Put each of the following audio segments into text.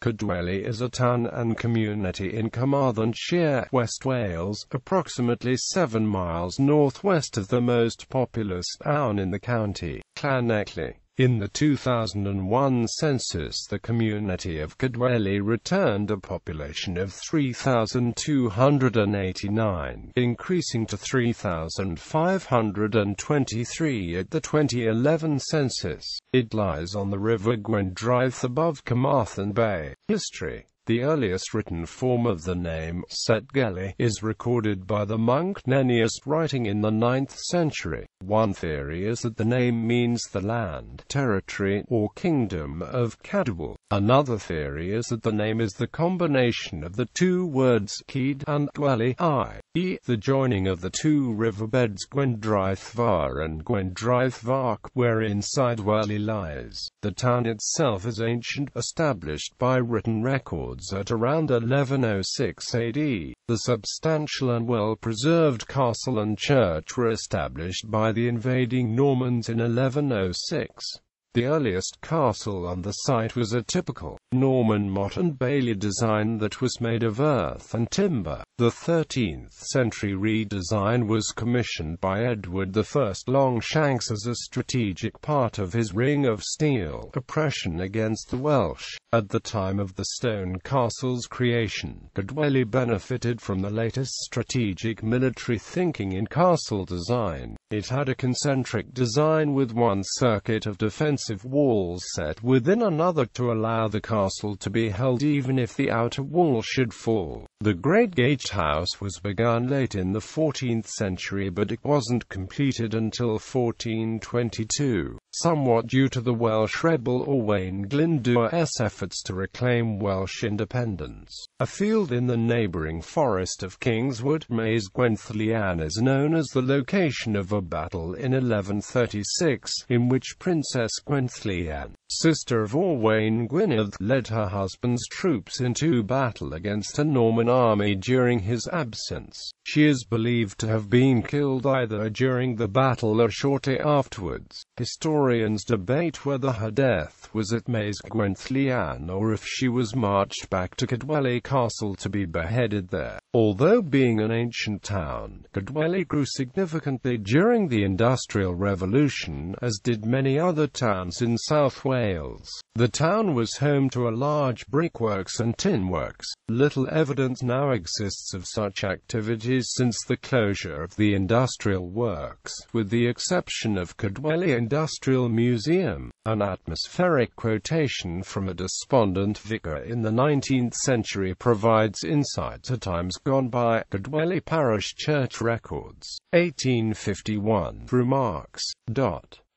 Kidwelly is a town and community in Carmarthenshire, West Wales, approximately 7 miles northwest of the most populous town in the county, Llanelli. In the 2001 census, the community of Kidwelly returned a population of 3,289, increasing to 3,523 at the 2011 census. It lies on the River Gwendraeth above Carmarthen Bay. History. The earliest written form of the name, Kidwelly, is recorded by the monk Nennius, writing in the 9th century. One theory is that the name means the land, territory, or kingdom of Kidwell. Another theory is that the name is the combination of the two words Kid and Dwelly, i.e., the joining of the two riverbeds Gwendraeth Var and Gwendraeth Vark, wherein Kidwelly lies. The town itself is ancient, established by written records at around 1106 AD. The substantial and well-preserved castle and church were established by the invading Normans in 1106. The earliest castle on the site was a typical Norman motte and bailey design that was made of earth and timber. The 13th century redesign was commissioned by Edward I Longshanks as a strategic part of his Ring of Steel oppression against the Welsh. At the time of the stone castle's creation, Kidwelly benefited from the latest strategic military thinking in castle design. It had a concentric design with one circuit of defensive walls set within another to allow the castle to be held even if the outer wall should fall. The Great Gatehouse was begun late in the 14th century, but it wasn't completed until 1422, somewhat due to the Welsh rebel Owain Glyndwr's efforts to reclaim Welsh independence. A field in the neighbouring forest of Kingswood, Maes Gwenthlian, is known as the location of a battle in 1136, in which Princess Gwenthlian, sister of Owain Gwynedd, led her husband's troops into battle against a Norman army during his absence. She is believed to have been killed either during the battle or shortly afterwards. Historians debate whether her death was at Maes Gwenthlian or if she was marched back to Kidwelly Castle to be beheaded there. Although being an ancient town, Kidwelly grew significantly during the Industrial Revolution, as did many other towns in South Wales. The town was home to a large brickworks and tin works. Little evidence now exists of such activities since the closure of the industrial works, with the exception of Kidwelly Industrial Museum. An atmospheric quotation from a despondent vicar in the 19th century provides insight to times gone by. Kidwelly Parish Church Records, 1851, remarks.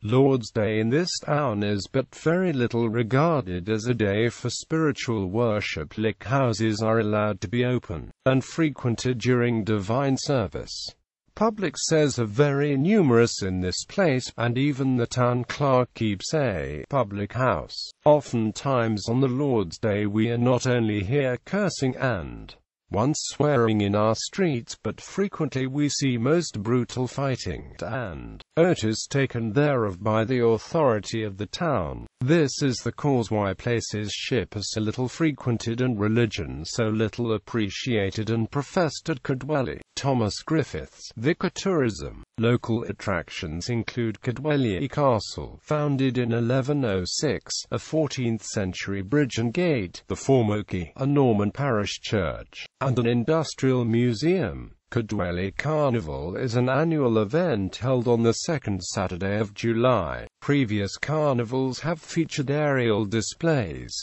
Lord's Day in this town is but very little regarded as a day for spiritual worship. Lick houses are allowed to be open and frequented during divine service. Public says are very numerous in this place, and even the town clerk keeps a public house. Oftentimes on the Lord's Day we are not only hear cursing and once swearing in our streets, but frequently we see most brutal fighting and notice taken thereof by the authority of the town. This is the cause why places ship are so little frequented and religion so little appreciated and professed at Kidwelly. Thomas Griffiths, Vicar Tourism. Local attractions include Kidwelly Castle, founded in 1106, a 14th century bridge and gate, the former quay, a Norman parish church, and an industrial museum. Kidwelly Carnival is an annual event held on the second Saturday of July. Previous carnivals have featured aerial displays.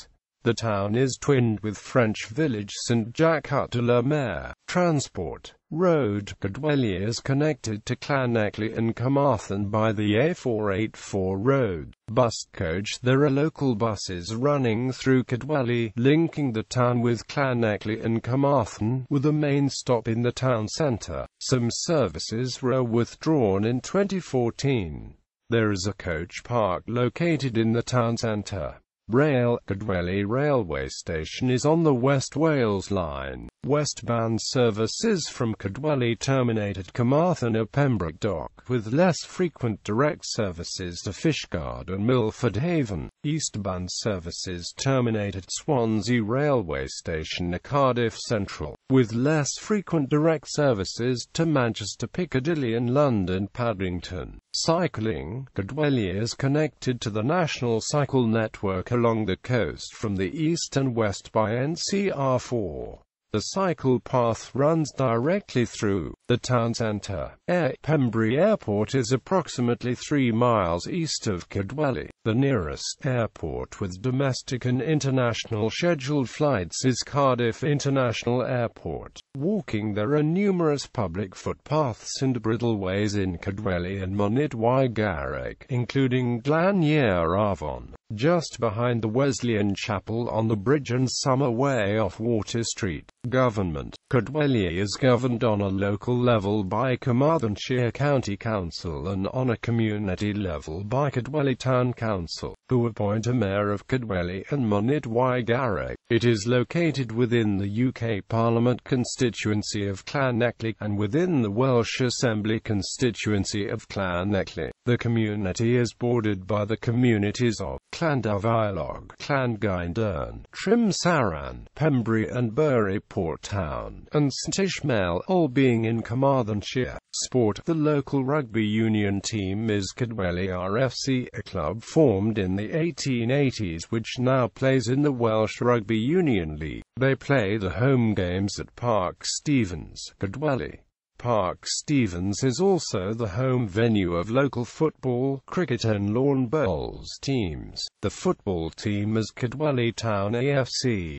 The town is twinned with French village Saint-Jacques-de-la-Mer. Transport. Road. Kidwelly is connected to Llanelli and Carmarthen by the A484 road. Bus coach. There are local buses running through Kidwelly, linking the town with Llanelli and Carmarthen, with a main stop in the town centre. Some services were withdrawn in 2014. There is a coach park located in the town centre. Rail. Kidwelly railway station is on the West Wales Line. Westbound services from Kidwelly terminate at Carmarthen or Pembroke Dock, with less frequent direct services to Fishguard and Milford Haven. Eastbound services terminate at Swansea railway station near Cardiff Central, with less frequent direct services to Manchester Piccadilly and London Paddington. Cycling. Kidwelly is connected to the national cycle network along the coast from the east and west by NCR4. The cycle path runs directly through the town centre. Pembrey Airport is approximately 3 miles east of Kidwelly. The nearest airport with domestic and international scheduled flights is Cardiff International Airport. Walking. There are numerous public footpaths and bridleways in Kidwelly and Census.It, including Glanier Avon, just behind the Wesleyan Chapel on the bridge, and Summer Way off Water Street. Government. Kidwelly is governed on a local level by Carmarthenshire County Council and on a community level by Kidwelly Town Council, who appoint a mayor of Kidwelly and Census.It. It is located within the UK Parliament constituency of Llanelli, and within the Welsh Assembly constituency of Llanelli. The community is bordered by the communities of Llandafilog, Llangwyndern, Trimsaran, Pembrey and Bury Port Town, and St Ishmael, all being in Carmarthenshire. Sport. The local rugby union team is Kidwelly RFC, a club formed in the 1880s which now plays in the Welsh Rugby Union League. They play the home games at Parc Stevens, Kidwelly. Parc Stevens is also the home venue of local football, cricket and lawn bowls teams. The football team is Kidwelly Town AFC.